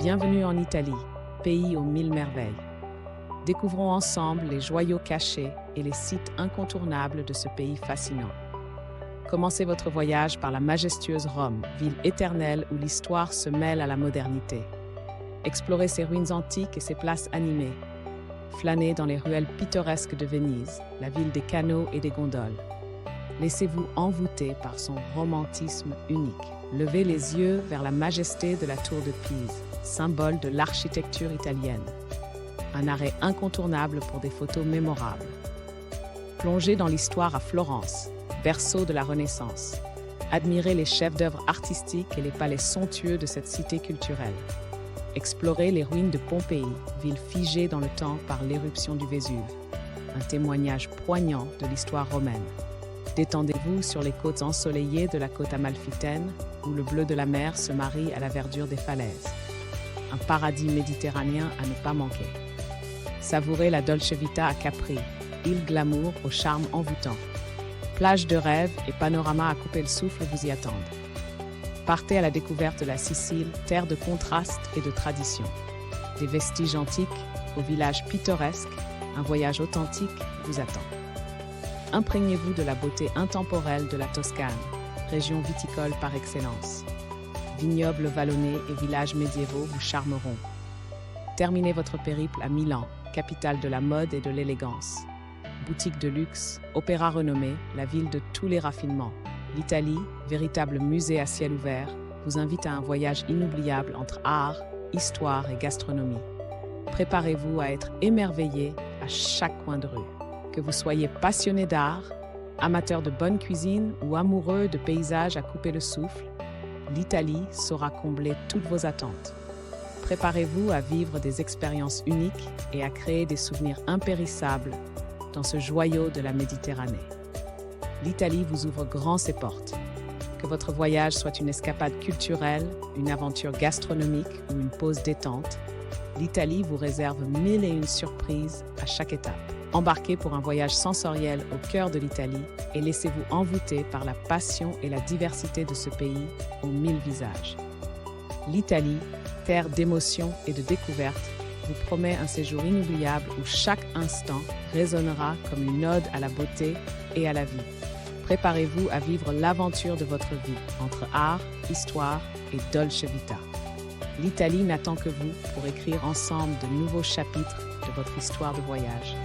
Bienvenue en Italie, pays aux mille merveilles. Découvrons ensemble les joyaux cachés et les sites incontournables de ce pays fascinant. Commencez votre voyage par la majestueuse Rome, ville éternelle où l'histoire se mêle à la modernité. Explorez ses ruines antiques et ses places animées. Flânez dans les ruelles pittoresques de Venise, la ville des canaux et des gondoles. Laissez-vous envoûter par son romantisme unique. Levez les yeux vers la majesté de la tour de Pise, symbole de l'architecture italienne. Un arrêt incontournable pour des photos mémorables. Plongez dans l'histoire à Florence, berceau de la Renaissance. Admirez les chefs-d'œuvre artistiques et les palais somptueux de cette cité culturelle. Explorez les ruines de Pompéi, ville figée dans le temps par l'éruption du Vésuve. Un témoignage poignant de l'histoire romaine. Détendez-vous sur les côtes ensoleillées de la côte amalfitaine, où le bleu de la mer se marie à la verdure des falaises. Un paradis méditerranéen à ne pas manquer. Savourez la Dolce Vita à Capri, île glamour au charme envoûtant. Plage de rêve et panorama à couper le souffle vous y attendent. Partez à la découverte de la Sicile, terre de contrastes et de traditions. Des vestiges antiques au village pittoresque, un voyage authentique vous attend. Imprégnez-vous de la beauté intemporelle de la Toscane, région viticole par excellence. Vignobles vallonnés et villages médiévaux vous charmeront. Terminez votre périple à Milan, capitale de la mode et de l'élégance. Boutiques de luxe, opéra renommé, la ville de tous les raffinements. L'Italie, véritable musée à ciel ouvert, vous invite à un voyage inoubliable entre art, histoire et gastronomie. Préparez-vous à être émerveillé à chaque coin de rue. Que vous soyez passionné d'art, amateur de bonne cuisine ou amoureux de paysages à couper le souffle, l'Italie saura combler toutes vos attentes. Préparez-vous à vivre des expériences uniques et à créer des souvenirs impérissables dans ce joyau de la Méditerranée. L'Italie vous ouvre grand ses portes. Que votre voyage soit une escapade culturelle, une aventure gastronomique ou une pause détente, l'Italie vous réserve 1001 surprises à chaque étape. Embarquez pour un voyage sensoriel au cœur de l'Italie et laissez-vous envoûter par la passion et la diversité de ce pays aux 1000 visages. L'Italie, terre d'émotions et de découvertes, vous promet un séjour inoubliable où chaque instant résonnera comme une ode à la beauté et à la vie. Préparez-vous à vivre l'aventure de votre vie entre art, histoire et Dolce Vita. L'Italie n'attend que vous pour écrire ensemble de nouveaux chapitres de votre histoire de voyage.